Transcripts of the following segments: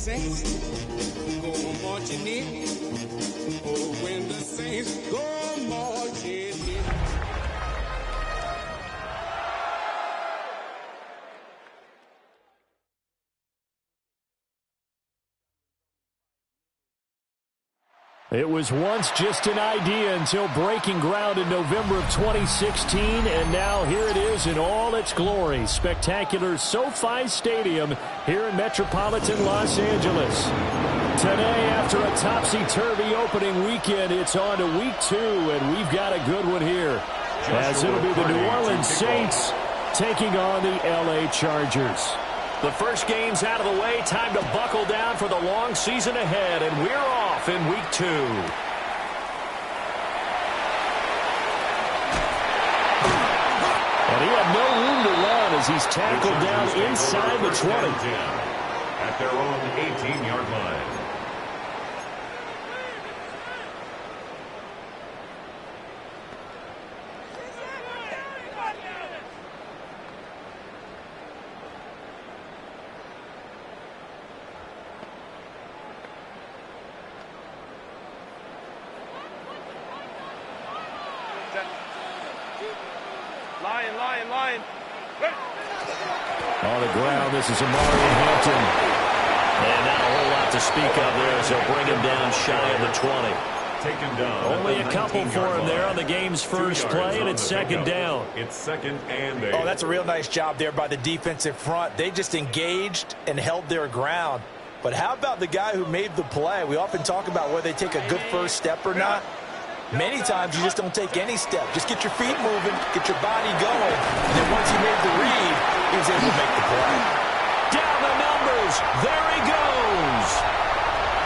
saints go marching in, oh, when the saints go marching in. It was once just an idea until breaking ground in November of 2016, and now here it is in all its glory. Spectacular SoFi Stadium here in metropolitan Los Angeles. Today, after a topsy-turvy opening weekend, it's on to week 2, and we've got a good one here. As it'll be the New Orleans Saints taking on the LA Chargers. The first game's out of the way. Time to buckle down for the long season ahead, and we're off in week 2. And he had no room to run as he's tackled down inside the 20. At their own 18-yard line. Lion. On the ground, this is Amari Hampton. And not a whole lot to speak of there as they'll bring him down shy of the 20. Taken down. Only a couple for him there on the game's first play, and it's second down. It's second and 8. Oh, that's a real nice job there by the defensive front. They just engaged and held their ground. But how about the guy who made the play? We often talk about whether they take a good first step or not. Many times you just don't take any step. Just get your feet moving, get your body going, and then once he made the read, he was able to make the play. Down the numbers. There he goes.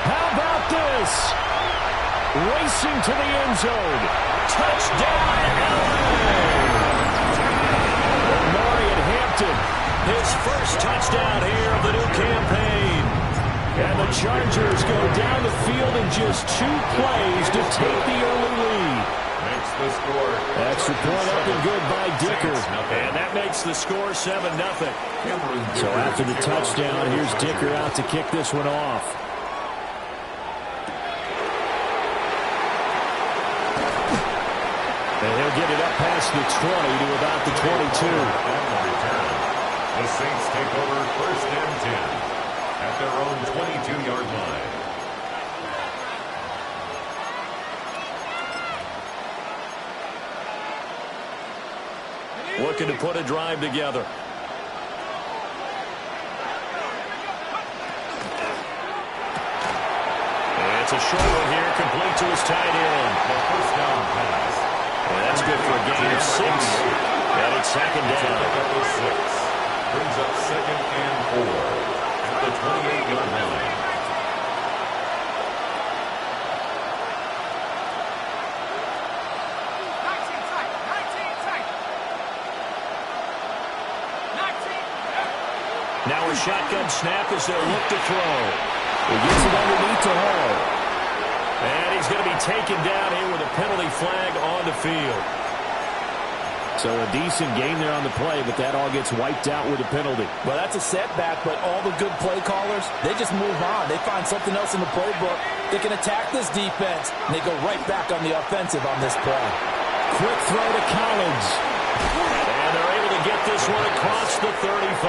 How about this? Racing to the end zone. Touchdown, LA. Amari Hampton, his first touchdown here of the new campaign. And the Chargers go down the field in just 2 plays to take the early lead. Makes the score. Extra point up and good by Dicker. And that makes the score 7-0. So after the touchdown, here's Dicker out to kick this one off. And he'll get it up past the 20 to about the 22. The Saints take over first and 10. At their own 22-yard line. Looking to put a drive together. And it's a short one here, complete to his tight end. The first down pass. And that's good for a gain of 6. And it's second down. Brings up second and 4. The 28-yard line. Now a shotgun snap as they'll look to throw. He gets it underneath to Hall. And he's going to be taken down here with a penalty flag on the field. So a decent game there on the play, but that all gets wiped out with a penalty. Well, that's a setback, but all the good play callers, they just move on. They find something else in the playbook. They can attack this defense, and they go right back on the offensive on this play. Quick throw to Collins. And they're able to get this one across the 35.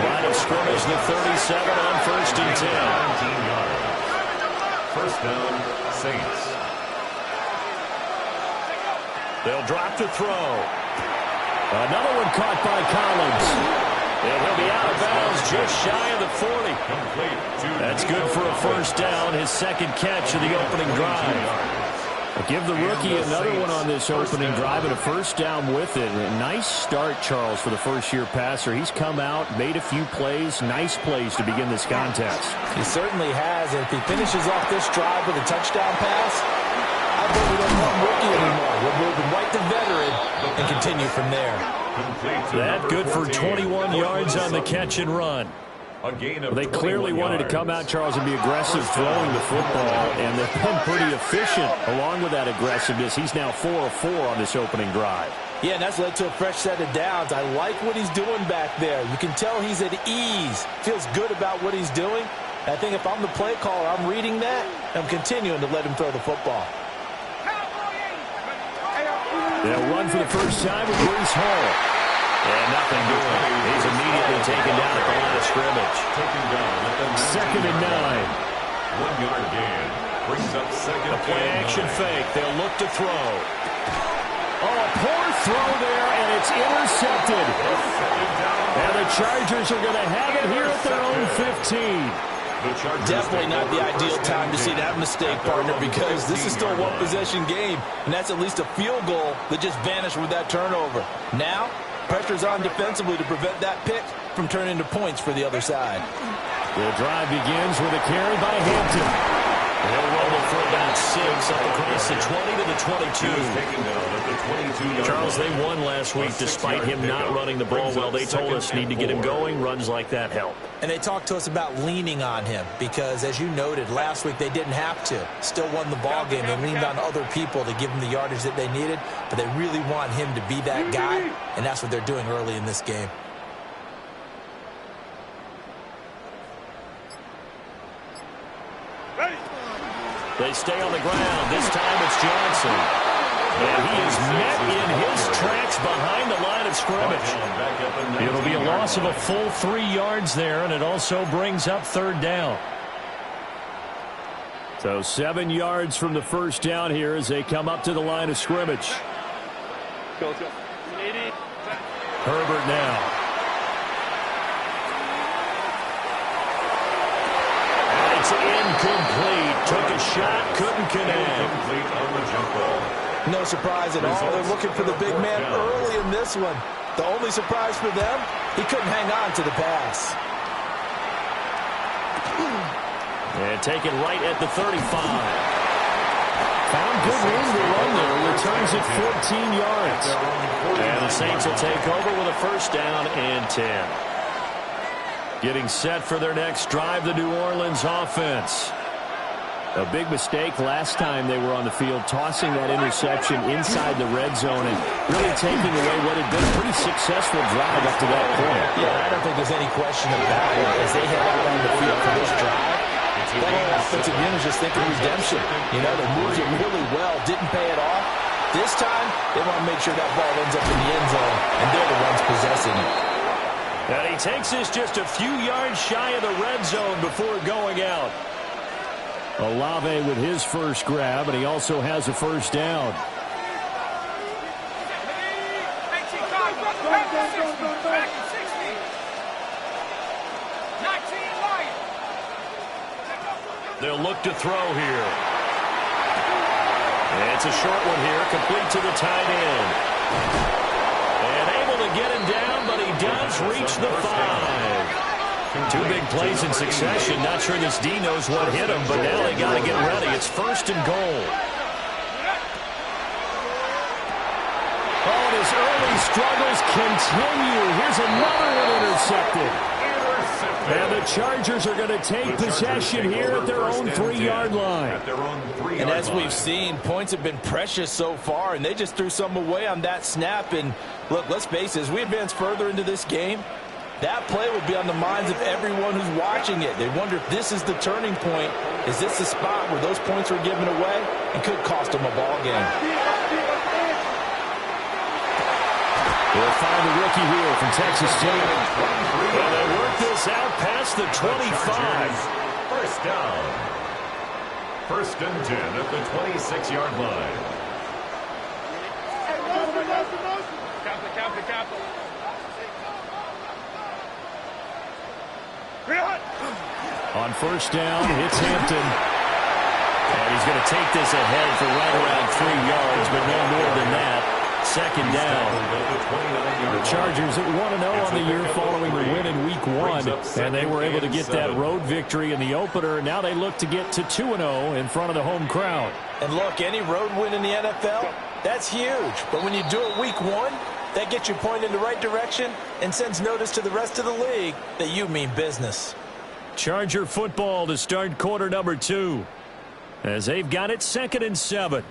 Line of scrimmage, the 37 on first and 10. 19 yards. First down, Saints. They'll drop to throw. Another one caught by Collins. And he'll be out of bounds just shy of the 40. That's good for a first down, his second catch of the opening drive. Give the rookie another one on this opening drive and a first down with it. A nice start, Charles, for the first-year passer. He's come out, made a few plays, nice plays to begin this contest. He certainly has. And if he finishes off this drive with a touchdown pass, I bet we don't want rookie anymore. We'll move him right to veteran and continue from there. That good for 21 yards on the catch and run. They clearly wanted to come out, Charles, and be aggressive throwing the football, and they've been pretty efficient along with that aggressiveness. He's now 4 of 4 on this opening drive. Yeah, and that's led to a fresh set of downs. I like what he's doing back there. You can tell he's at ease. Feels good about what he's doing. I think if I'm the play caller, I'm reading that, and I'm continuing to let him throw the football. They'll run for the first time with Bruce Hall. And nothing doing. He's immediately taken down at the line of scrimmage. Second and 9. 1 yard gain. Brings up second. A play action fake. They'll look to throw. Oh, a poor throw there, and it's intercepted. And the Chargers are going to have it here at their own 15. Definitely not the ideal time to see that mistake, partner, because this is still a one-possession game, and that's at least a field goal that just vanished with that turnover. Now, pressure's on defensively to prevent that pick from turning into points for the other side. The drive begins with a carry by Hampton. He'll roll it for about 6 up across the 20 to the 22. Charles, they won last week despite him not running the ball well. They told us need to get him going. Runs like that help. And they talked to us about leaning on him because, as you noted, last week they didn't have to. Still won the ball game. They leaned on other people to give them the yardage that they needed, but they really want him to be that guy, and that's what they're doing early in this game. They stay on the ground. This time it's Johnson. And he is met in his tracks behind the line of scrimmage. It'll be a loss of a full 3 yards there, and it also brings up third down. So 7 yards from the first down here as they come up to the line of scrimmage. Herbert now. It's incomplete. Took a shot, couldn't connect. No surprise at all. They're looking for the big man early in this one. The only surprise for them, he couldn't hang on to the pass. And taken right at the 35. Found good room to run there. Returns it 14 yards. And the Saints will take over with a first down and 10. Getting set for their next drive, the New Orleans offense. A big mistake last time they were on the field, tossing that interception inside the red zone and really taking away what had been a pretty successful drive up to that point. Yeah, I don't think there's any question about it. As they head out on the field for this drive, that whole offensive unit is just thinking redemption. You know, they moved it really well, didn't pay it off. This time, they want to make sure that ball ends up in the end zone, and they're the ones possessing it. And he takes this just a few yards shy of the red zone before going out. Olave with his first grab, and he also has a first down. They'll look to throw here. And it's a short one here, complete to the tight end. And able to get him down, but he does reach the 5. 2 big plays in succession. Not sure this D knows what hit him, but now they got to get ready. It's first and goal. Oh, and his early struggles continue. Here's another one intercepted. And the Chargers are going to take possession here at their own 3-yard line. And as we've seen, points have been precious so far, and they just threw some away on that snap. And look, let's face it, as we advance further into this game, that play will be on the minds of everyone who's watching it. They wonder if this is the turning point. Is this the spot where those points were given away and could cost them a ball game? We'll find the rookie here from Texas State. Well, they work this out past the 25. First down. First and 10 at the 26-yard line. On first down, it's Hampton. And he's going to take this ahead for right around 3 yards, but no more than that. Second down. The Chargers at 1-0 on the year following the win in Week 1. And they were able to get that road victory in the opener. Now they look to get to 2-0 in front of the home crowd. And look, any road win in the NFL, that's huge. But when you do it Week 1, that gets you pointed in the right direction and sends notice to the rest of the league that you mean business. Charger football to start quarter number 2. As they've got it 2nd and 7.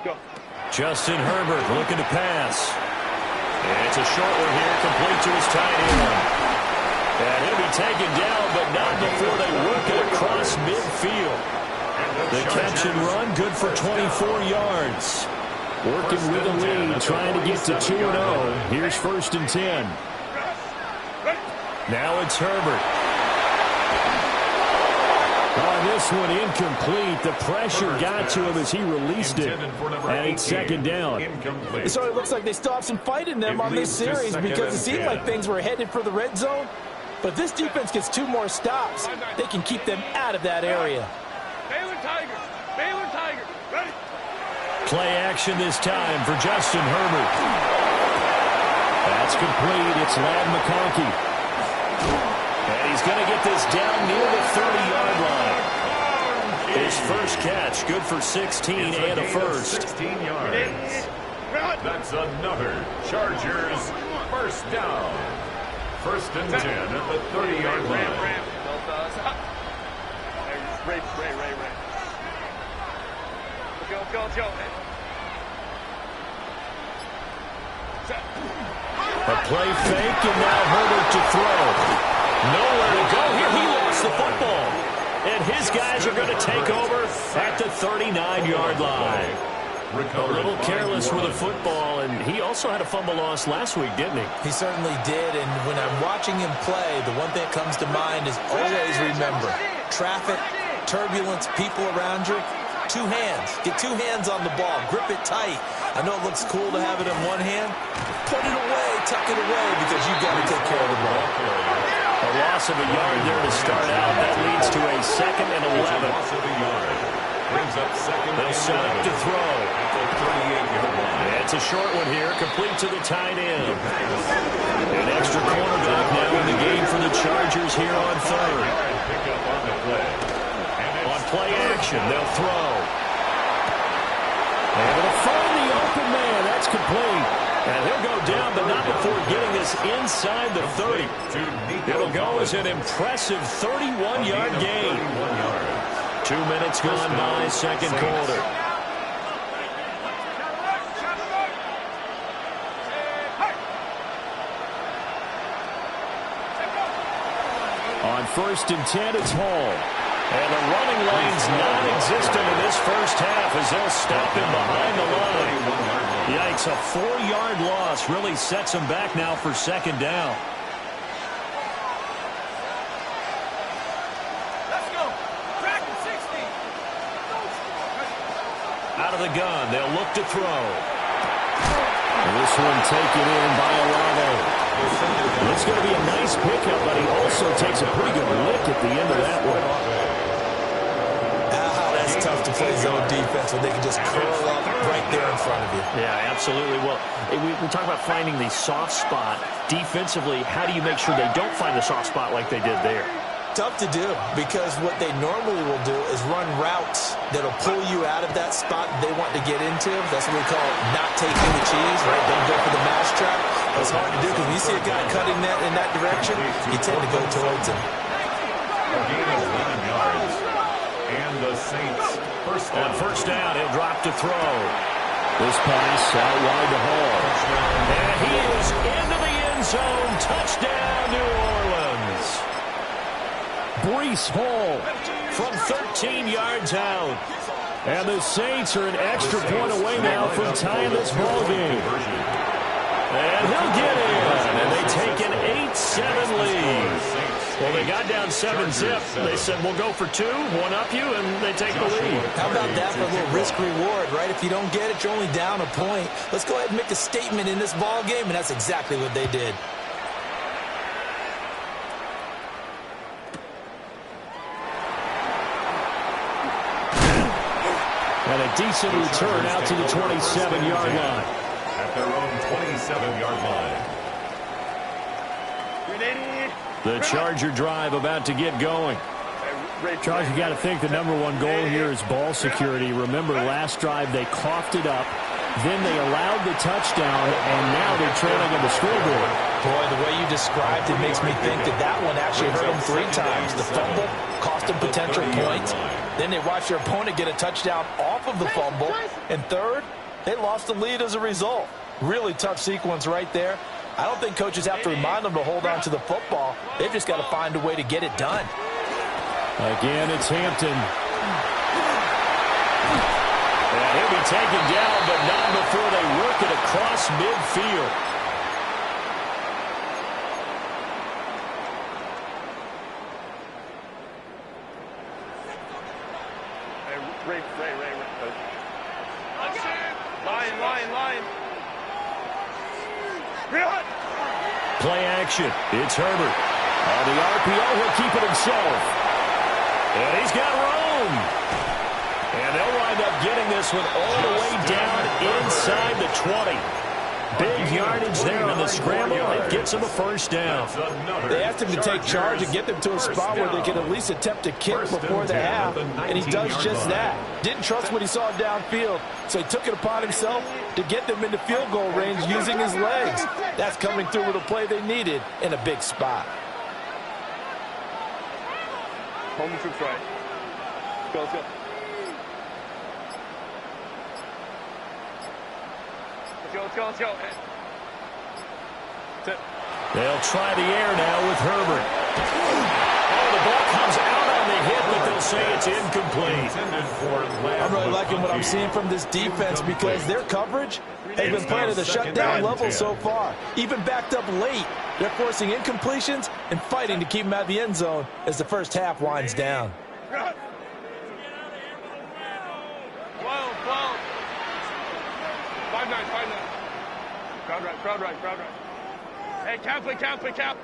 Go. Justin Herbert looking to pass. And it's a short one here, complete to his tight end. And he'll be taken down, but not before they work it across midfield. The catch and run, good for 24 yards. Working with the lead, trying to get to 2-0. Here's 1st and 10. Now it's Herbert. On this one, incomplete. The pressure got to him as he released it. And it's 2nd down. So it looks like they still have some fight in them on this series because it seemed like things were headed for the red zone. But this defense gets 2 more stops. They can keep them out of that area. Baylor Tiger. Ready? Play action this time for Justin Herbert. That's complete. It's Ladd McConkey. And he's going to get this down near the 30-yard line. His first catch, good for 16 and a first. 16 yards. That's another Chargers first down. 1st and 10 at the 30-yard line. Ray. Go. A play fake, and now Herbert to throw. Nowhere to go here. He lost the football. And his guys are going to take over at the 39-yard line. A little careless with the football, and he also had a fumble loss last week, didn't he? He certainly did, and when I'm watching him play, the one thing that comes to mind is always remember, traffic, turbulence, people around you, 2 hands. Get 2 hands on the ball. Grip it tight. I know it looks cool to have it in one hand. Put it away, tuck it away, because you've got to take care of the ball. A loss of a yard there to start out. That leads to a 2nd and 11. Loss of a yard. Brings up 2nd. They'll set up to throw. At the 38-yard line. It's a short one here, complete to the tight end. An extra cornerback now in the game for the Chargers here on 3rd. Pick up on the play. On play action, they'll throw. Able to find the open man. That's complete. And he'll go down, but not before getting this inside the 30. It'll go as an impressive 31-yard gain. 2 minutes gone by, 2nd quarter. On 1st and 10, it's Hall. And the running lane's non-existent in this first half as they'll stop him behind the line. Yikes, a 4-yard loss really sets him back now for 2nd down. Let's go. Track 60. Out of the gun, they'll look to throw. And this one taken in by Olave. It's going to be a nice pickup, but he also takes a pretty good lick at the end of that one. That's tough to play zone defense when they can just curl up right there in front of you. Yeah, absolutely. Well, we talk about finding the soft spot. Defensively, how do you make sure they don't find the soft spot like they did there? Tough to do, because what they normally will do is run routes that'll pull you out of that spot they want to get into. That's what we call not taking the cheese, right? Don't go for the mousetrap. It's hard to do because when you see a guy cutting that in that direction, you tend to go towards him. A gain of 11 yards. And the Saints on 1st down, he'll drop to throw. This pass out wide to Hall. And he is into the end zone. Touchdown, New Orleans. Breece Hall from 13 yards out. And the Saints are an extra point away now from tying this ball game. And he'll get in. And they take an 8-7 lead. Well, they got down 7-zip. They said, we'll go for 2, one up you, and they take the lead. How about that for a little risk-reward, right? If you don't get it, you're only down a point. Let's go ahead and make a statement in this ball game, and that's exactly what they did. And a decent return out to the 27-yard line. At their own 27-yard line. The Charger drive about to get going. Charger, you got to think the #1 goal here is ball security. Remember, last drive they coughed it up. Then they allowed the touchdown, and now they're trailing on the scoreboard. Boy, the way you described it makes me think that that one actually hurt him 3 times. The fumble cost him potential points. Then they watched their opponent get a touchdown off of the fumble. And third, they lost the lead as a result. Really tough sequence right there. I don't think coaches have to remind them to hold on to the football. They've just got to find a way to get it done. Again, it's Hampton. And he'll be taken down, but not before they work it across midfield. Ray. Lion. Play action. It's Herbert. On the RPO, he'll keep it himself. And he's got room. And they'll wind up getting this one all the way down inside the 20. Big yardage there on the scramble. It gets them a first down. They asked him to take charge and get them to a spot where they could at least attempt to kick before the half, and he does just that. Didn't trust what he saw downfield, so he took it upon himself to get them into field goal range using his legs. That's coming through with a play they needed in a big spot. Home troops right. Let's go. Let's go. They'll try the air now with Herbert. Oh, the ball comes out on the hit, but they'll say it's incomplete. I'm really liking what I'm seeing from this defense because their coverage has been playing at a shutdown level so far. Even backed up late, they're forcing incompletions and fighting to keep them out of the end zone as the first half winds down. 5-9. Crowd right. Hey, cap.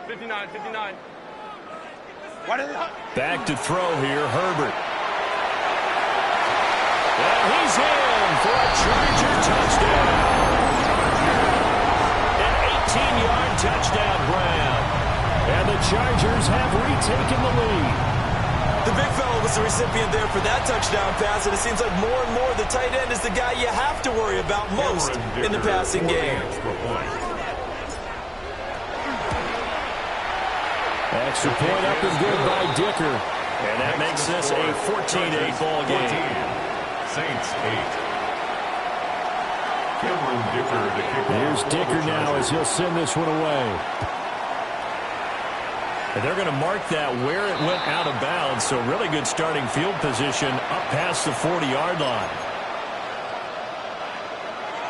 59. Back to throw here, Herbert. And he's in for a Charger touchdown. An 18-yard touchdown grab. And the Chargers have retaken the lead. The big fella was the recipient there for that touchdown pass, and it seems like more and more the tight end is the guy you have to worry about most in the passing game. Extra point up and good by Dicker. And that makes this a 14-8 ball game. Saints 8. Cameron Dicker to kick off. Here's Dicker now as he'll send this one away. And they're going to mark that where it went out of bounds, so really good starting field position up past the 40-yard line.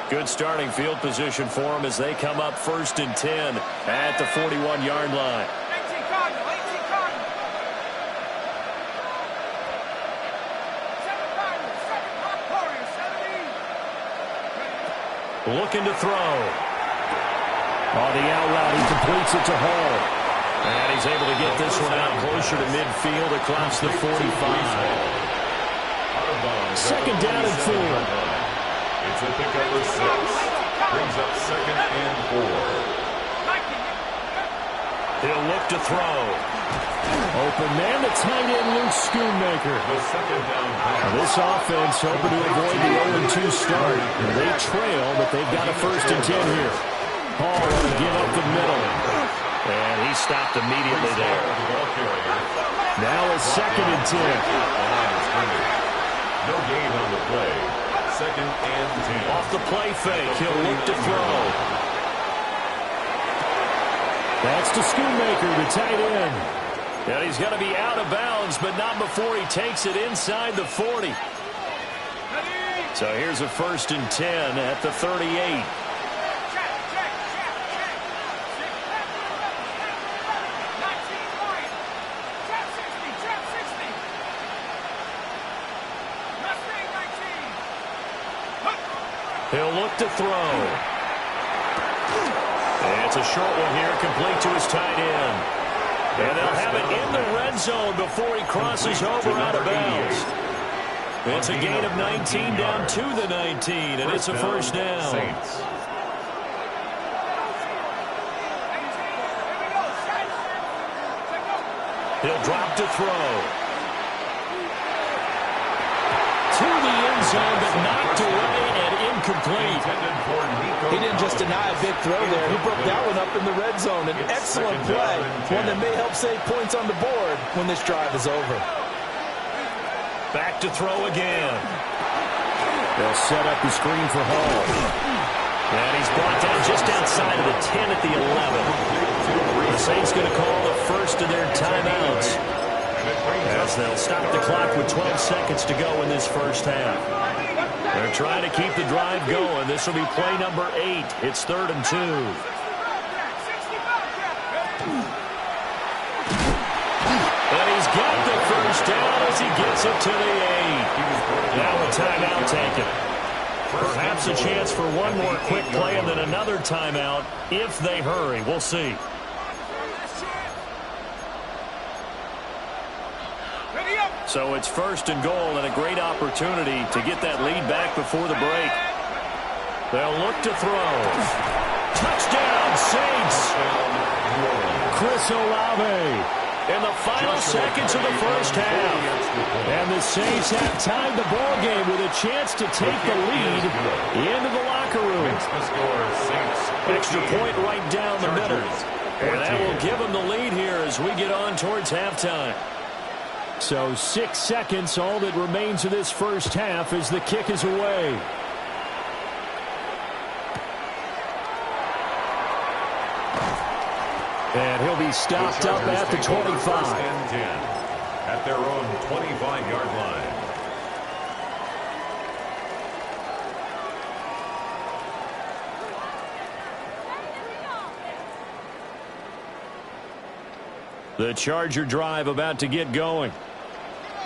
Good starting field position for them as they come up 1st and 10 at the 41-yard line. 18 Cardinal. 7 Warriors, 17. Looking to throw. On the out route, he completes it to Hall. And he's able to get this one out closer to midfield across the 45. Second down and 4. It's a pick up of 6. Brings up 2nd and 4. He'll look to throw. Open man, the tight end, Luke Schoonmaker. The second down pass. Now this offense hoping to avoid the 0-2 start. They trail, but they've got a 1st and 10 here. Hall to give up the middle. And he stopped immediately there. Now it's 2nd and 10. No gain on the play. 2nd and 10. Off the play fake, he'll look to throw. That's to Schoonmaker, the tight end. And he's going to be out of bounds, but not before he takes it inside the 40. So here's a 1st and 10 at the 38. He'll look to throw. And it's a short one here, complete to his tight end. And they'll have it in the red zone before he crosses over out of bounds. It's a gain of 19 down to the 19, and it's a 1st down. He'll drop to throw. To the end zone, but knocked away and incomplete. He didn't just deny a big throw there. He broke that one up in the red zone. An excellent play, one that may help save points on the board when this drive is over. Back to throw again. They'll set up the screen for Hall. And he's brought down just outside of the 10 at the 11. The Saints going to call the first of their timeouts, as they'll stop the clock with 12 seconds to go in this first half. They're trying to keep the drive going. This will be play number 8. It's 3rd and 2. And he's got the first down as he gets it to the 8. Now a timeout taken. Perhaps a chance for one more quick play and then another timeout if they hurry. We'll see. So it's 1st and goal and a great opportunity to get that lead back before the break. They'll look to throw. Touchdown, Saints! Chris Olave in the final seconds of the first half. And the Saints have tied the ball game with a chance to take the lead into the locker room. Extra point right down the middle. And that will give them the lead here as we get on towards halftime. So 6 seconds, all that remains of this first half as the kick is away. And he'll be stopped up at the 25. At their own 25-yard line. The Charger drive about to get going.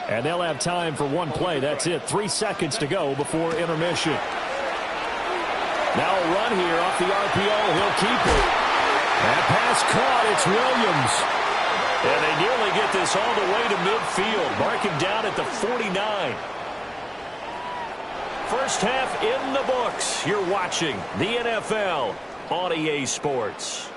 And they'll have time for one play. That's it. 3 seconds to go before intermission. Now a run here off the RPO. He'll keep it. That pass caught. It's Williams. And they nearly get this all the way to midfield. Mark him down at the 49. First half in the books. You're watching the NFL on EA Sports.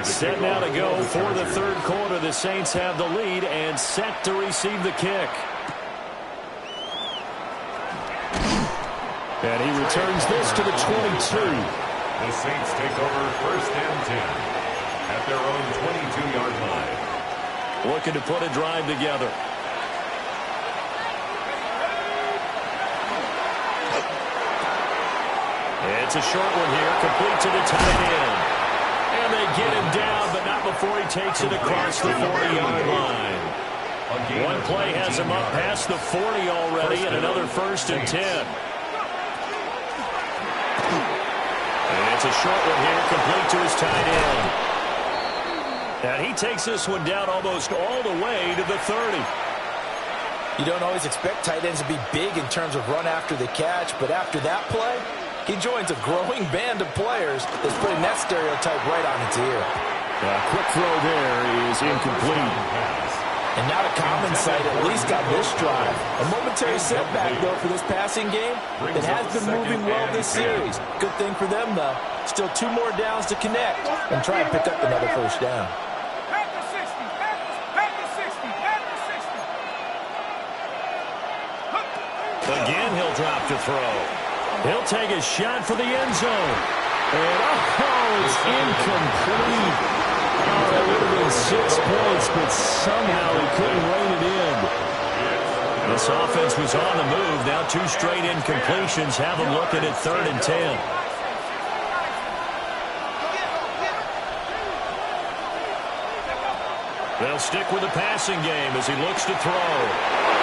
Set now to go for the third quarter. The Saints have the lead and set to receive the kick. And he returns this to the 22. The Saints take over 1st and 10 at their own 22-yard line. Looking to put a drive together. It's a short one here, complete to the tight end. And they get him down, but not before he takes it across the 40-yard line. One play has him up past the 40 already, and another 1st and 10. And it's a short one here, complete to his tight end. And he takes this one down almost all the way to the 30. You don't always expect tight ends to be big in terms of run after the catch, but after that play, he joins a growing band of players that's putting that stereotype right on its ear. A quick throw there is incomplete. And not a common sight, at least on this drive. A momentary setback, though, for this passing game that has been moving well this series. Good thing for them, though. Still 2 more downs to connect and try and pick up another first down. Again, he'll drop to throw. He'll take a shot for the end zone. And it's incomplete. Oh, that would have been 6 points, but somehow he couldn't rein it in. This offense was on the move. Now 2 straight incompletions have them looking at 3rd and 10. They'll stick with the passing game as he looks to throw.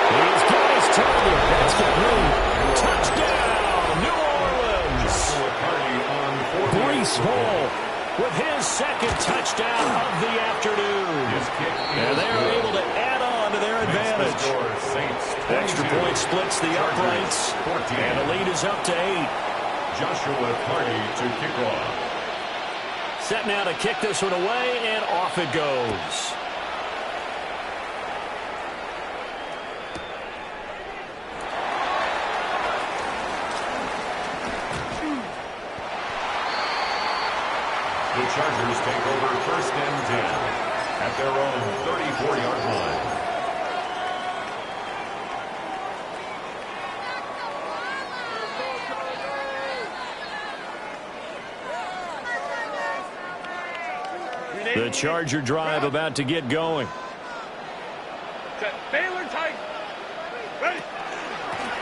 He's got his target. That's complete. Touchdown, New Orleans. Breece Hall with his 2nd touchdown of the afternoon. And they're able to add on to their advantage. Extra point splits the uprights. And the lead is up to 8. Joshua Party to kick off. Set now to kick this one away, and off it goes. The Chargers take over 1st and 10 at their own 34-yard line. The Charger drive about to get going. Baylor Tiger. Ready.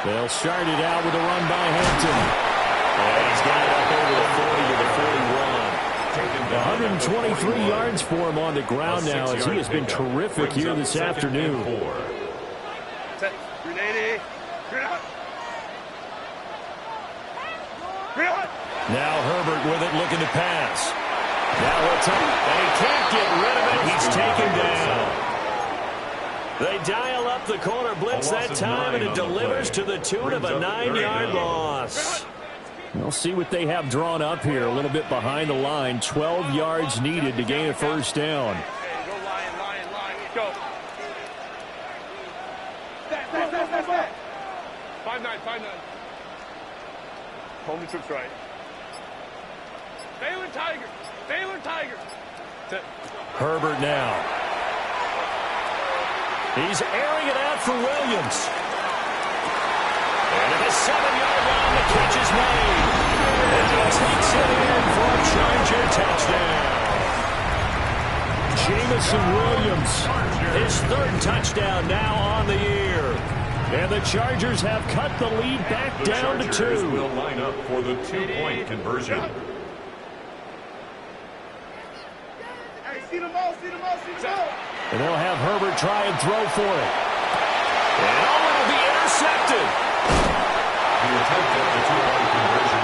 They'll start it out with a run by Hampton. And he's got it up over the 40 to the 41. 123 yards for him on the ground now as he has been terrific here this afternoon. Now Herbert with it, looking to pass. Now he'll take it, and he can't get rid of it. He's taken down. They dial up the corner blitz that time, and it delivers to the tune of a 9-yard loss. We'll see what they have drawn up here. A little bit behind the line. 12 yards needed to gain a first down. Go Lion, Lion, Lion. Go. 5-9, 5-9. Home trips right. Baylor Tiger. Baylor Tiger. Herbert now. He's airing it out for Williams. And at a 7-yard line, the catch is made. And he takes it in for a Charger touchdown. Jamison Williams, his third touchdown now on the year. And the Chargers have cut the lead back down to 2. Will line up for the 2-point conversion. And they'll have Herbert try and throw for it. And it'll be intercepted.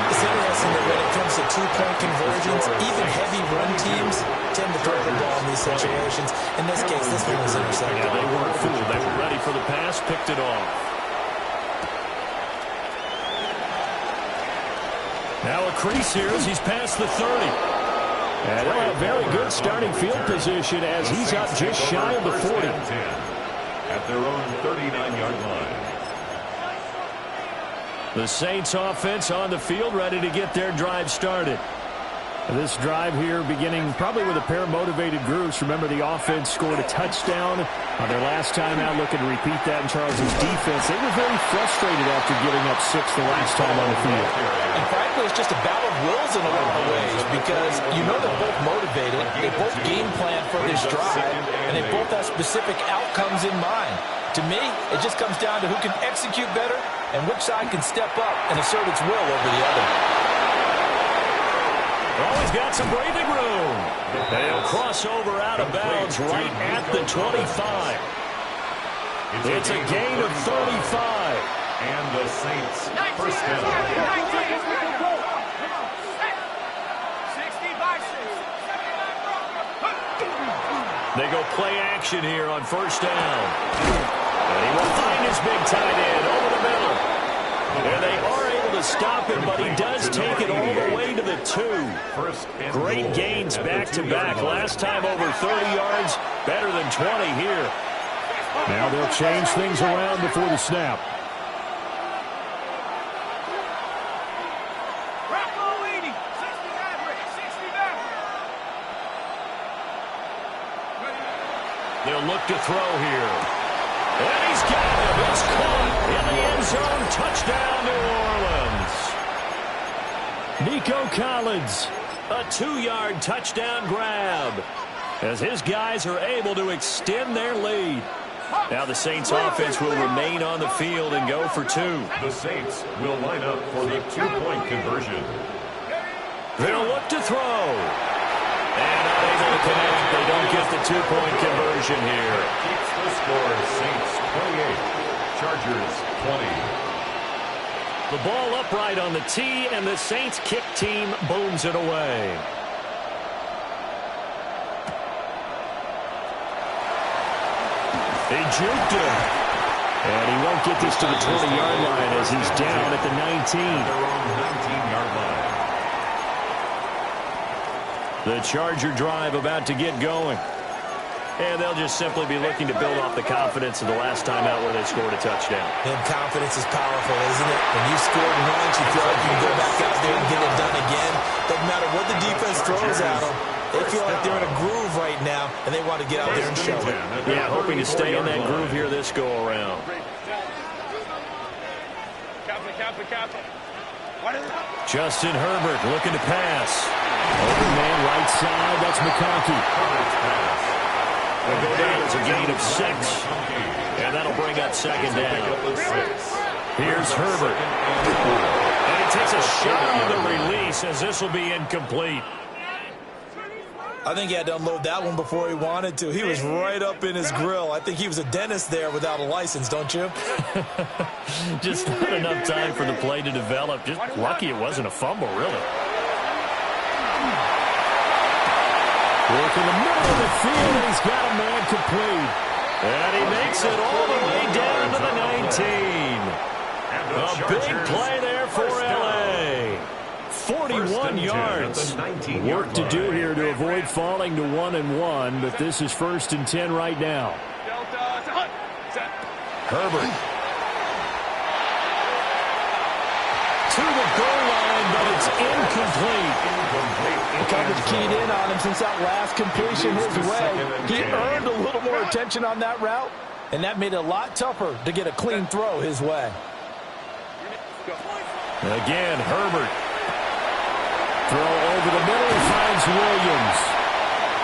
It's interesting that when it comes to 2-point conversions, even heavy run teams tend to throw the ball in these situations. In this case, this one was intercepted. Yeah, they weren't fooled. They were ready for the pass, picked it off. Now a crease here as he's past the 30. And they'll have very good starting field position as he's up just shy of the 40. At their own 39-yard line. The Saints offense on the field, ready to get their drive started. This drive here beginning probably with a pair of motivated groups. Remember, the offense scored a touchdown on their last time out, looking to repeat that in Charles's defense. They were very frustrated after giving up 6 the last time on the field. And frankly, it's just a battle of wills in a lot of ways because you know they're both motivated, they both game plan for this drive, and they both have specific outcomes in mind. To me, it just comes down to who can execute better and which side can step up and assert its will over the other. Oh, he's got some breathing room. They'll cross over out of bounds right at the 25. It's a gain of 35. And the Saints first down. They go play action here on first down. And he will find his big tight end over the middle. And they are able to stop him, but he does take it all the way to the 2. Great gains back-to-back. Last time over 30 yards, better than 20 here. Now they'll change things around before the snap. They'll look to throw here. And he's got him. It's caught in the end zone. Touchdown, New Orleans. Nico Collins, a 2-yard touchdown grab as his guys are able to extend their lead. Now the Saints offense will remain on the field and go for 2. The Saints will line up for the 2-point conversion. They'll look to throw. And unable to connect. They don't get the 2-point conversion here. Keeps the score. Saints 28, Chargers 20. The ball upright on the tee, and the Saints kick team booms it away. They juked him. And he won't get this to the 20-yard line as he's down at the 19. Their own 19-yard line. The Charger drive about to get going. And they'll just simply be looking to build off the confidence of the last time out where they scored a touchdown. And confidence is powerful, isn't it? When you scored once, you feel like you can go back out there and get it done again. Doesn't matter what the defense throws at them. They feel like they're in a groove right now, and they want to get out there and show it. Yeah, hoping to stay in that groove here this go-around. Justin Herbert looking to pass. Open man right side, it's McConkey. They'll go down as a gain of 6, and that'll bring up second down. Here's Herbert. And he takes a shot on the release as this will be incomplete. I think he had to unload that one before he wanted to. He was right up in his grill. I think he was a dentist there without a license, don't you? Just not enough time for the play to develop. Just lucky it wasn't a fumble, really. Work in the middle of the field, and he's got a man complete. And he makes it all the way down to the 19. A big play there for L.A. 41 yards. Work to do here to avoid falling to 1-1, but this is 1st and 10 right now. Herbert. To the goal line, but it's incomplete. The coverage keyed in on him since that last completion his way. He earned a little more attention on that route, and that made it a lot tougher to get a clean throw his way. Again, Herbert. Throw over the middle, he finds Williams.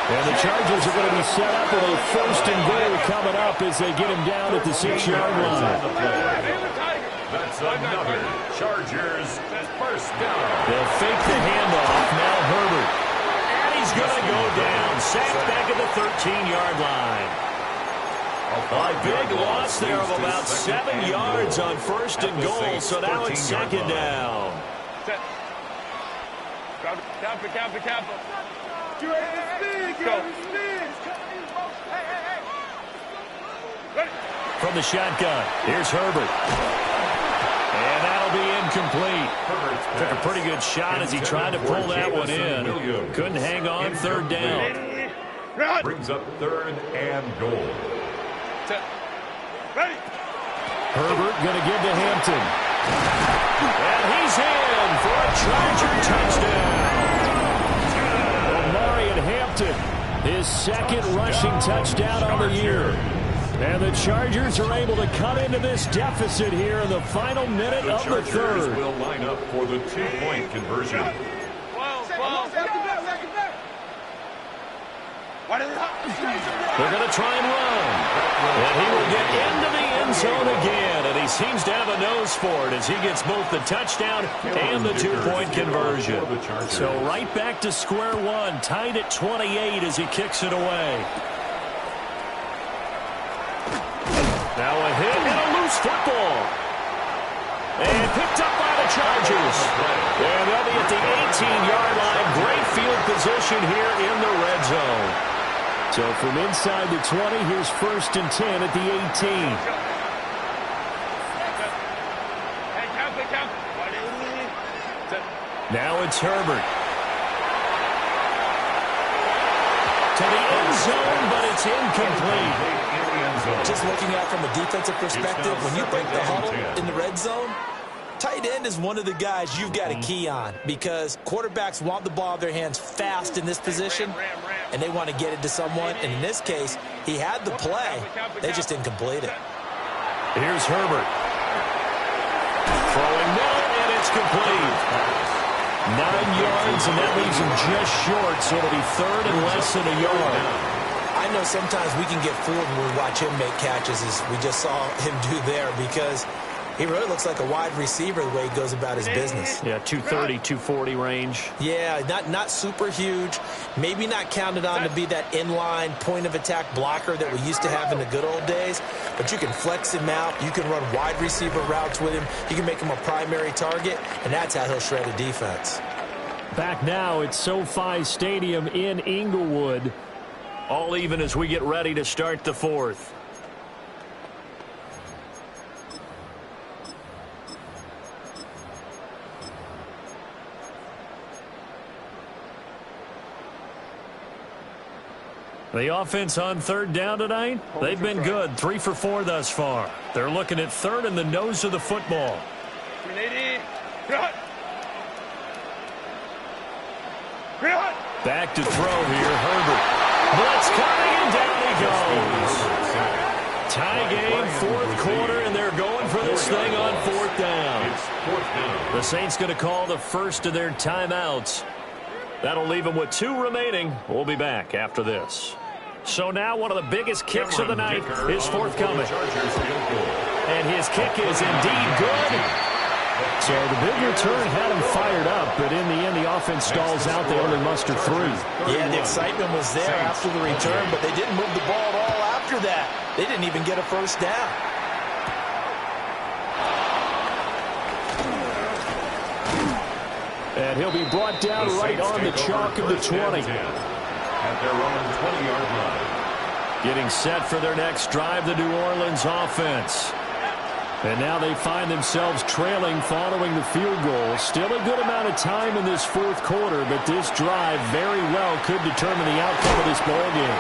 And the Chargers are going to be set up with a 1st and goal coming up as they get him down at the 6-yard line. That's another Chargers 1st down. They'll fake the handoff. Now Herbert. And he's going to go down. Sacked back at the 13-yard line. A big loss there of about 7 yards on 1st and goal. So now it's 2nd down. Kappa. From the shotgun, here's Herbert. And that'll be incomplete. Took a pretty good shot as he tried to pull that one in. Couldn't hang on, 3rd down. Brings up 3rd and goal. Herbert going to give to Hampton. And he's in for a Charger touchdown. Omarion Hampton, his 2nd rushing touchdown on the year. And the Chargers are able to cut into this deficit here in the final minute of the 3rd. Will line up for the 2-point conversion. They're going to try and run. And he will get into the end zone again. And he seems to have a nose for it as he gets both the touchdown and the 2-point conversion. So right back to square one, tied at 28 as he kicks it away. Now a hit and a loose football. And picked up by the Chargers. And they'll be at the 18-yard line. Great field position here in the red zone. So from inside the 20, here's 1st and 10 at the 18. Now it's Herbert. To the end zone, but it's incomplete. Just looking at it from a defensive perspective, when you break the huddle in the red zone, tight end is one of the guys you've got to key on because quarterbacks want the ball in their hands fast in this position, and they want to get it to someone. And in this case, he had the play. They just didn't complete it. Here's Herbert. Throwing middle, and it's complete. 9 yards, and that leaves him just short, so it'll be 3rd and less than a yard. I know sometimes we can get fooled when we watch him make catches, as we just saw him do there, because he really looks like a wide receiver the way he goes about his business. Yeah, 230, 240 range. Yeah, not super huge. Maybe not counted on to be that inline point-of-attack blocker that we used to have in the good old days, but you can flex him out. You can run wide receiver routes with him. You can make him a primary target, and that's how he'll shred a defense. Back now at SoFi Stadium in Inglewood. All even as we get ready to start the 4th. The offense on 3rd down tonight, they've been good. 3 for 4 thus far. They're looking at 3rd in the nose of the football. Back to throw here, Herbert. Blitz coming, and down he goes. Tie game, 4th quarter, and they're going for this thing on 4th down. The Saints going to call the first of their timeouts. That'll leave him with 2 remaining. We'll be back after this. So now one of the biggest kicks of the night is forthcoming. And his kick is indeed good. So the big return had him fired up, but in the end, the offense stalls out. They only muster 3. Yeah, the excitement was there after the return, but they didn't move the ball at all after that. They didn't even get a first down. And he'll be brought down right on the chalk of the 20. At their own 20-yard line. Getting set for their next drive, the New Orleans offense. And now they find themselves trailing following the field goal. Still a good amount of time in this 4th quarter, but this drive very well could determine the outcome of this ball game.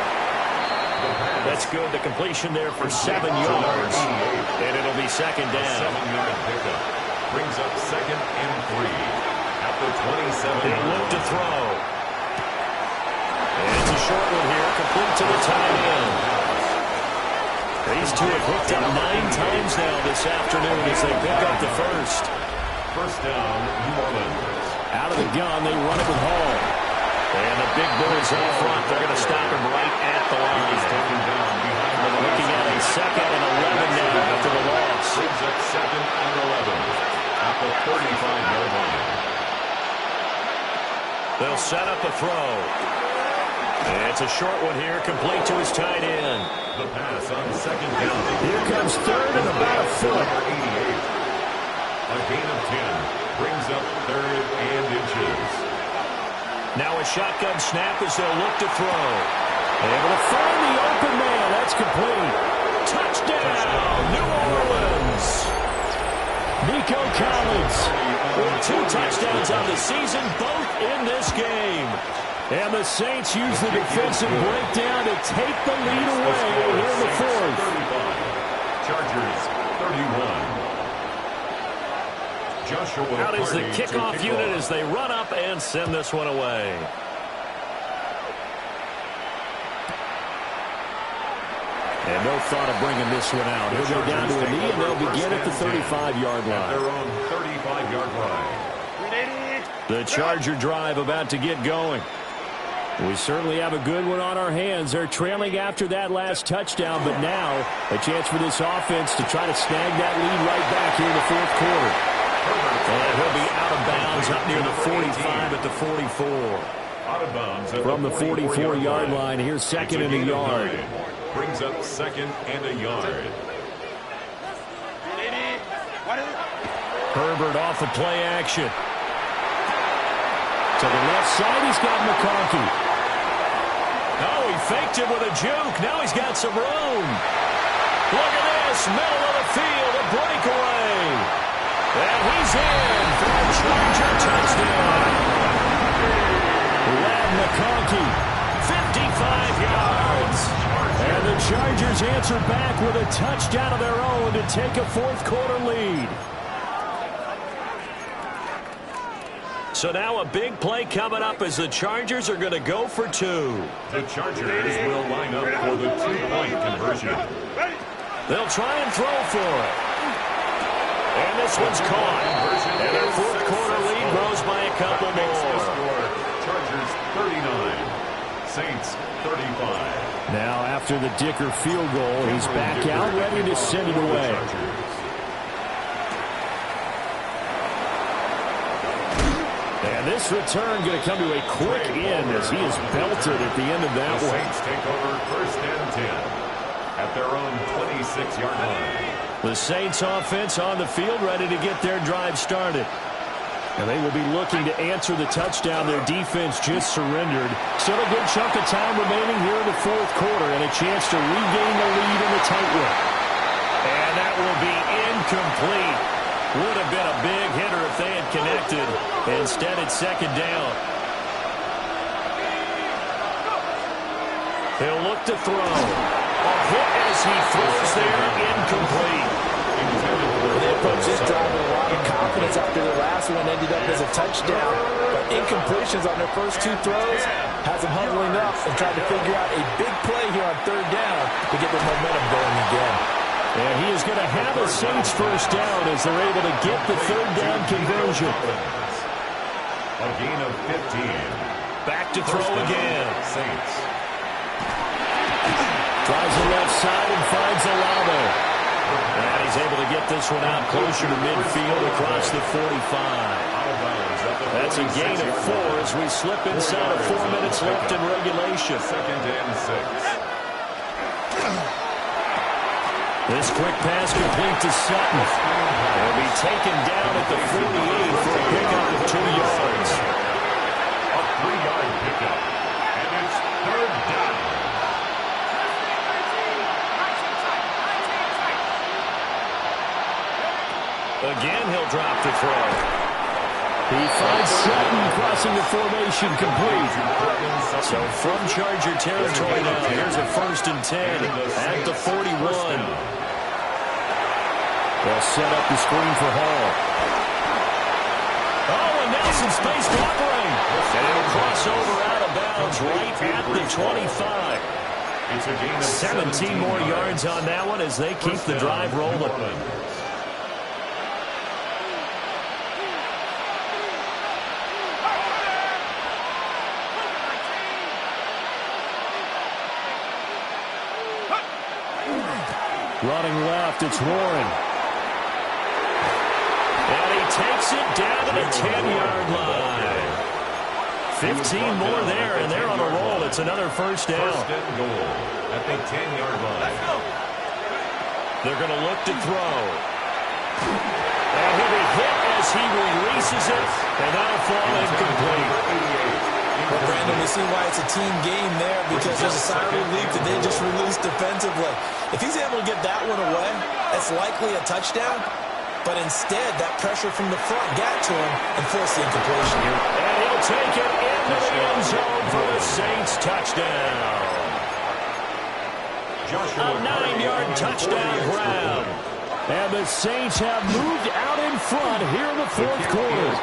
That's good. The completion there for 7 yards. And it'll be second down. 7-yard pickup. Brings up 2nd and 3. At the 27. They look to throw. And it's a short one here, complete to the tight end. These two have hooked up 9 times now this afternoon as they pick up the first. First down, New Orleans. Out of the gun, they run it with Hall. And the big boys up front, they're going to stop him right at the line. He's taken down behind the line. Looking at a 2nd and 11 now after the loss. Brings up 2nd and 11 at the 35-yard line. They'll set up a throw. And it's a short one here, complete to his tight end. The pass on 2nd down. Here comes 3rd and about a foot. Number 88. A gain of 10. Brings up 3rd and inches. Now a shotgun snap as they'll look to throw. Able to find the open man. That's complete. Touchdown, New Orleans. Nico Collins with 2 touchdowns on the season, both in this game. And the Saints use the defensive breakdown to take the lead away here in the 4th. 35. Chargers 31. Joshua Out is the Party kickoff unit as they run up and send this one away. And no thought of bringing this one out. He'll go down to a knee, and they'll begin at the 35-yard line. Their own 35-yard line. The Charger drive about to get going. We certainly have a good one on our hands. They're trailing after that last touchdown, but now a chance for this offense to try to snag that lead right back here in the 4th quarter. And he'll be out of bounds up near the 45 at the 44. Out of bounds from the 44-yard line. Here's 2nd and a yard. Brings up 2nd and a yard. Herbert off of play action. To the left side, he's got McConkey. Oh, he faked it with a juke. Now he's got some room. Look at this, middle of the field, a breakaway. And he's in for a Charger touchdown. Lad McConkey, 55 yards. And the Chargers answer back with a touchdown of their own to take a 4th quarter lead. So now a big play coming up as the Chargers are going to go for 2. The Chargers will line up for the 2-point conversion. They'll try and throw for it. And this one's caught. And their 4th quarter lead grows by a couple more. Chargers 39, Saints 35. Now after the Dicker field goal, he's back out ready to send it away. And this return going to come to a quick end as he is belted at the end of that one. The Saints take over 1st and 10 at their own 26-yard line. The Saints offense on the field ready to get their drive started. And they will be looking to answer the touchdown their defense just surrendered. Still a good chunk of time remaining here in the 4th quarter and a chance to regain the lead in the tight one. And that will be incomplete. Would have been a big hitter if they had connected. Instead, it's 2nd down. He'll look to throw. A hit as he throws there, incomplete. They approached this drive with a lot of confidence after their last one ended up as a touchdown. But incompletions on their first 2 throws has them huddling up and trying to figure out a big play here on 3rd down to get the momentum going again. And he is going to have a Saints first down as they're able to get the 3rd down conversion. A gain of 15. Back to throw again. Saints. Tries the left side and finds Olave. And he's able to get this one out closer to midfield across the 45. That's a gain of 4 as we slip inside of 4 minutes left in regulation. 2nd and 6. This quick pass complete to Sutton. He'll be taken down at the 48 for a pickup of 2 yards. A 3-yard pickup. And it's 3rd down. Again, he'll drop the throw. He finds Sutton crossing the formation complete. So from Charger territory now, here's a 1st and 10 at the 41. They'll set up the screen for Hall. Oh, and now some space to operate. And it'll cross over out of bounds right at the 25. 17 more yards on that one as they keep the drive rolling. Running left, it's Warren. And he takes it down to the 10-yard line. 15 more there, and they're on a roll. It's another 1st down. 1st and goal at the 10-yard line. They're going to look to throw. And he'll be hit as he releases it, and that'll fall incomplete. Well, Brandon, we see why it's a team game there because there's a sigh of relief that they just released defensively. If he's able to get that one away, that's likely a touchdown. But instead, that pressure from the front got to him and forced the incompletion. And he'll take it into the end zone for the Saints touchdown. A 9-yard touchdown grab. And the Saints have moved out in front here in the 4th quarter.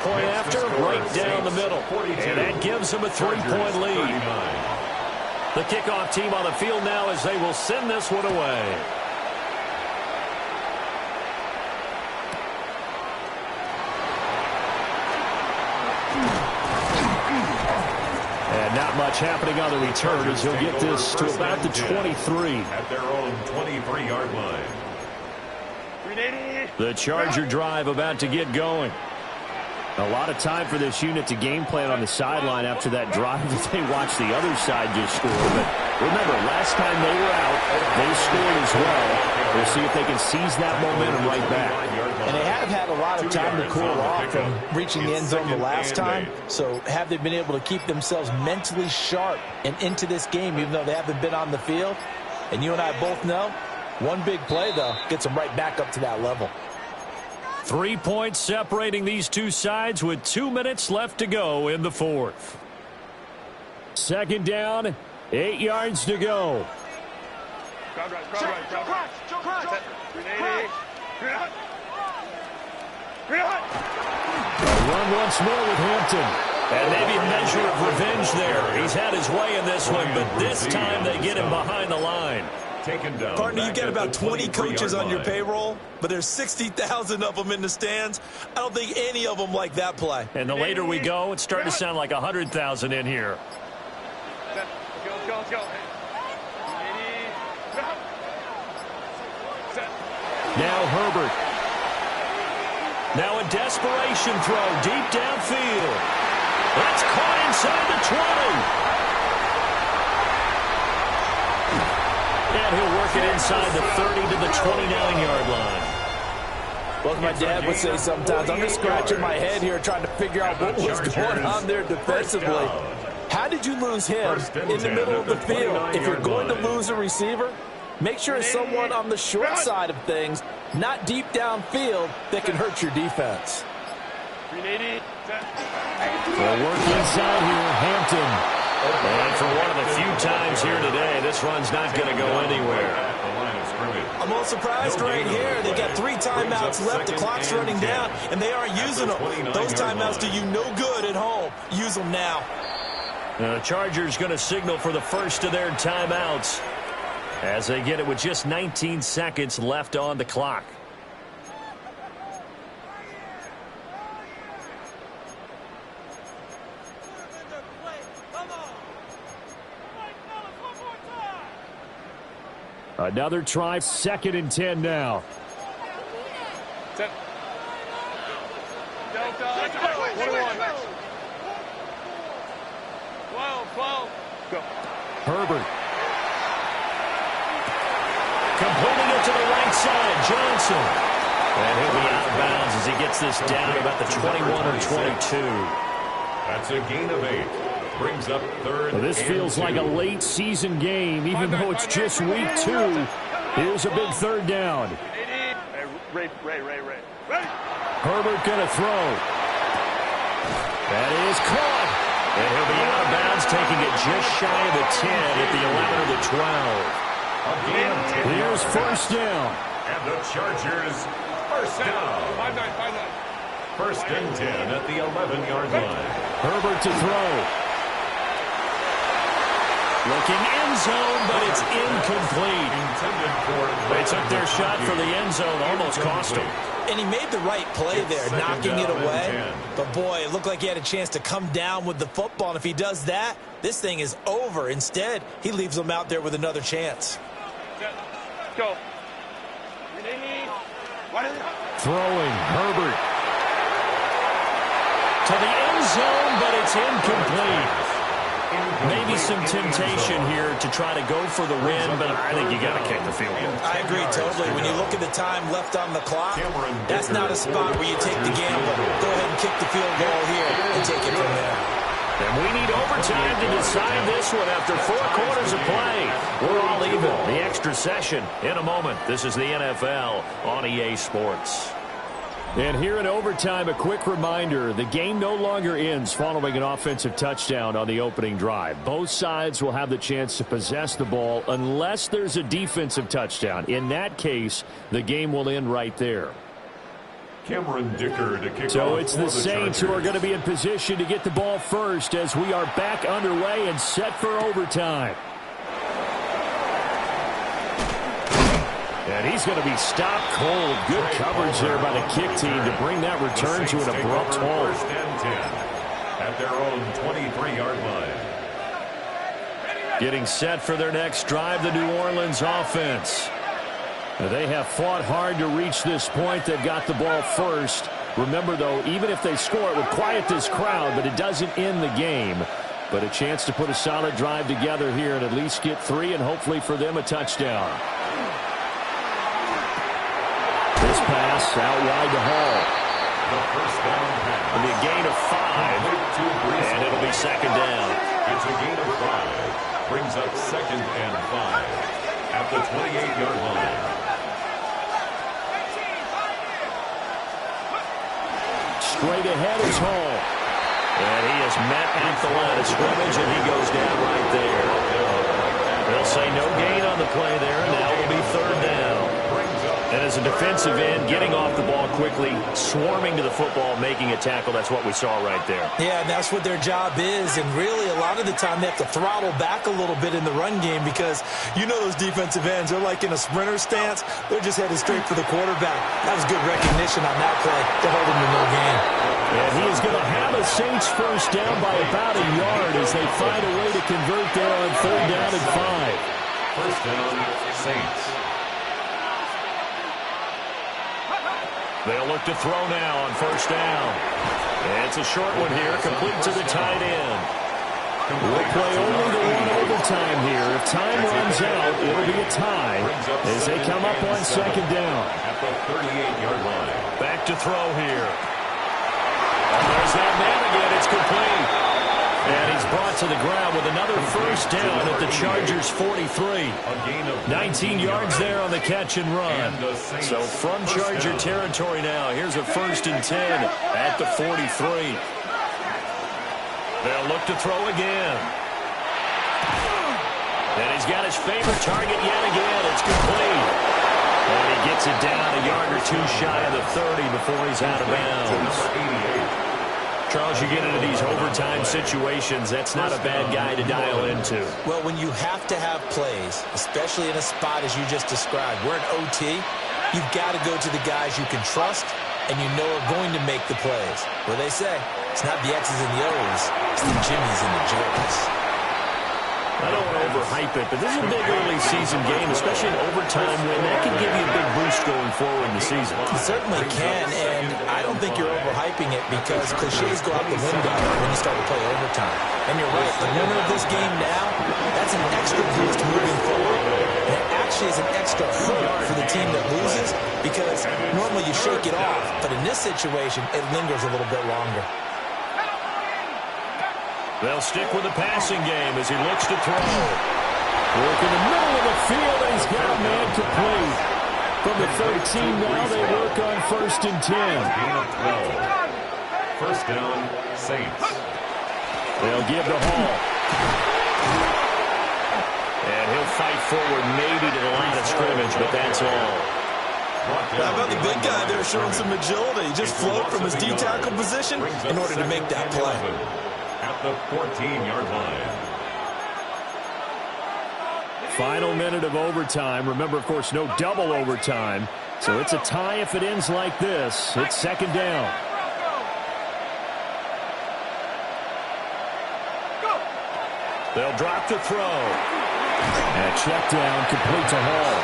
Point after, right down the middle. And that gives them a 3-point lead. The kickoff team on the field now as they will send this one away. And not much happening on the return as he'll get this to about the 23. At their own 23-yard line. The Charger drive about to get going. A lot of time for this unit to game plan on the sideline after that drive that they watched the other side just score. But remember, last time they were out, they scored as well. We'll see if they can seize that momentum right back. And they have had a lot of time to cool off from reaching the end zone the last time. So have they been able to keep themselves mentally sharp and into this game, even though they haven't been on the field? And you and I both know, one big play, though, gets them right back up to that level. 3 points separating these two sides with 2 minutes left to go in the 4th. 2nd down, 8 yards to go. A run once more with Hampton. And maybe a measure of revenge there. He's had his way in this one, but this time they get him behind the line. Partner, you've got about 20 coaches on your payroll, but there's 60,000 of them in the stands. I don't think any of them like that play. And the later we go, it's starting to sound like 100,000 in here. Now Herbert. Now a desperation throw deep downfield. That's caught inside the 20. And he'll work it inside the 30 to the 29-yard line. Well, my dad would say sometimes, I'm just scratching my head here trying to figure out what was going on there defensively. How did you lose him in the middle of the field? If you're going to lose a receiver, make sure it's someone on the short side of things, not deep downfield, that can hurt your defense. They'll work inside here, Hampton. And for one of the few times here today, this run's not going to go anywhere. I'm a little surprised right here. They've got 3 timeouts left. The clock's running down, and they aren't using them. Those timeouts do you no good at home. Use them now. The Chargers going to signal for the first of their timeouts as they get it with just 19 seconds left on the clock. Another try, 2nd and 10 now. 10. Delta, 21. 12. Go. Herbert. Completing it to the right side, Johnson. And he'll be out of bounds as he gets this down about the 21 or 22. That's a gain of 8. Brings up 3rd. Well, this feels like a late season game, even though it's just week 2. Here's a big 3rd down. Ray. Herbert going to throw. That is caught. And he'll be out of bounds, taking it just shy of the 10 at the 11 or the 12. Here's 1st down. And the Chargers, 1st down. 1st and 10 at the 11-yard line. Herbert to throw. Looking end zone, but it's incomplete. They took their shot for the end zone, almost cost him. And he made the right play there, knocking it away. But, boy, it looked like he had a chance to come down with the football. And if he does that, this thing is over. Instead, he leaves him out there with another chance. Go. Throwing, Herbert. To the end zone, but it's incomplete. Maybe some temptation here to try to go for the win, but I think you got to kick the field goal. I agree totally. When you look at the time left on the clock, that's not a spot where you take the gamble. Go ahead and kick the field goal here and take it from there. And we need overtime to decide this one after 4 quarters of play. We're all even. The extra session in a moment. This is the NFL on EA Sports. And here in overtime, a quick reminder, the game no longer ends following an offensive touchdown on the opening drive. Both sides will have the chance to possess the ball unless there's a defensive touchdown. In that case, the game will end right there. Cameron Dicker to kick So off it's for the Saints who are going to be in position to get the ball first as we are back underway and set for overtime. And he's going to be stopped cold. Good coverage there by the kick team to bring that return to an abrupt halt. 1st and 10 at their own 23-yard line. Getting set for their next drive, the New Orleans offense. They have fought hard to reach this point. They've got the ball first. Remember, though, even if they score, it would quiet this crowd, but it doesn't end the game. But a chance to put a solid drive together here and at least get 3 and hopefully for them a touchdown. This pass out wide to Hall. The 1st down pass. It'll be a gain of 5, and it'll be 2nd down. It's a gain of 5. Brings up 2nd and 5 at the 28-yard line. Straight ahead is Hall. And he is met at the line of scrimmage, and he goes down right there. They'll say no gain on the play there, and now it'll be 3rd down. And as a defensive end, getting off the ball quickly, swarming to the football, making a tackle, that's what we saw right there. Yeah, and that's what their job is. And really, a lot of the time, they have to throttle back a little bit in the run game because you know those defensive ends, they're like in a sprinter stance. They're just headed straight for the quarterback. That was good recognition on that play to hold him to no gain. And he is going to have a Saints 1st down by about a yard as they find a way to convert there on 3rd down and 5. 1st down, Saints. They'll look to throw now on 1st down. And it's a short one here, complete to the tight end. We'll play only the one overtime here. If time runs out, it'll be a tie as they come up on 2nd down. At the 38-yard line. Back to throw here. And there's that man again. It's complete. And he's brought to the ground with another 1st down at the Chargers' 43. 19 yards there on the catch and run. So from Charger territory now, here's a 1st and 10 at the 43. They'll look to throw again. And he's got his favorite target yet again. It's complete. And he gets it down a yard or 2 shy of the 30 before he's out of bounds. Charles, you get into these overtime situations, that's not a bad guy to dial into. Well, when you have to have plays, especially in a spot as you just described, we're in OT, you've got to go to the guys you can trust and you know are going to make the plays. What they say, it's not the X's and the O's, it's the Jimmies and the Joes. I don't want to overhype it, but this is a big early season game, especially in overtime win. That can give you a big boost going forward in the season. It certainly can, and I don't think you're overhyping it because cliches go out the window when you start to play overtime. And you're right, the winner of this game now, that's an extra boost moving forward. And it actually is an extra hurt for the team that loses because normally you shake it off, but in this situation, it lingers a little bit longer. They'll stick with the passing game as he looks to throw. Work in the middle of the field, and he's got a man complete. From the 13 now, they work on 1st and 10. Gain of 12. First down, Saints. They'll give to Hall. And he'll fight forward maybe to the line of scrimmage, but that's all. How about the big guy there showing some agility? Just float from his D-tackle position in order to make that play. At the 14-yard line. Final minute of overtime. Remember, of course, no double overtime. So it's a tie if it ends like this. It's 2nd down. They'll drop to throw. And a check down complete to Hall.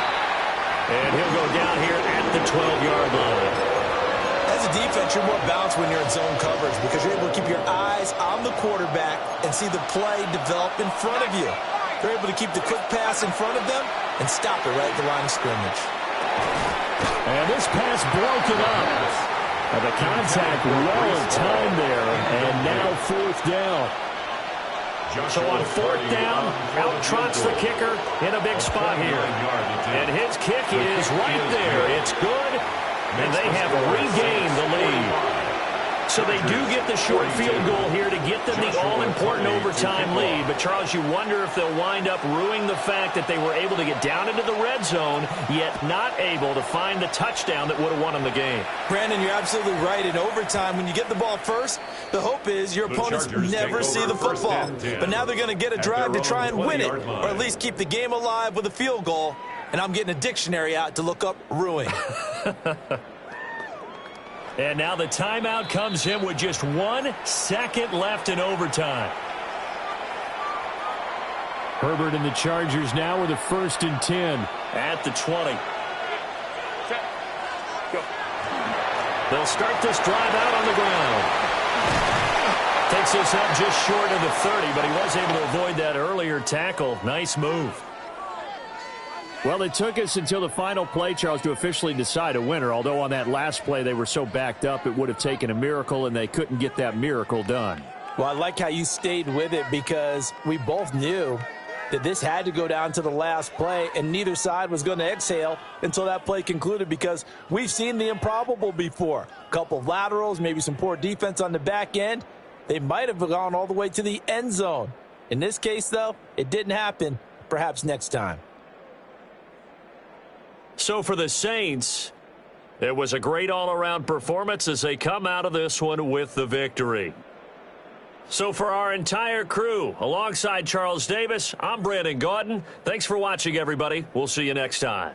And he'll go down here at the 12-yard line. As a defense, you're more balanced when you're in zone coverage because you're able to keep your eyes on the quarterback and see the play develop in front of you. They're able to keep the quick pass in front of them and stop it right at the line of scrimmage. And this pass broken up. And the contact well in time there. And now 4th down. So on 4th down, out trots the kicker in a big spot here. And his kick is right there. It's good. And they have regained the lead. So they do get the short field goal here to get them the all-important overtime lead. But, Charles, you wonder if they'll wind up ruining the fact that they were able to get down into the red zone, yet not able to find the touchdown that would have won them the game. Brandon, you're absolutely right. In overtime, when you get the ball first, the hope is your opponents never see the football. But now they're going to get a drive to try and win it, or at least keep the game alive with a field goal. And I'm getting a dictionary out to look up ruin. And now the timeout comes in with just 1 second left in overtime. Herbert and the Chargers now with a 1st and 10 at the 20. They'll start this drive out on the ground. Takes this up just short of the 30, but he was able to avoid that earlier tackle. Nice move. Well, it took us until the final play, Charles, to officially decide a winner, although on that last play they were so backed up it would have taken a miracle, and they couldn't get that miracle done. Well, I like how you stayed with it because we both knew that this had to go down to the last play, and neither side was going to exhale until that play concluded because we've seen the improbable before. A couple of laterals, maybe some poor defense on the back end. They might have gone all the way to the end zone. In this case, though, it didn't happen. Perhaps next time. So for the Saints, it was a great all-around performance as they come out of this one with the victory. So for our entire crew, alongside Charles Davis, I'm Brandon Gaudin. Thanks for watching, everybody. We'll see you next time.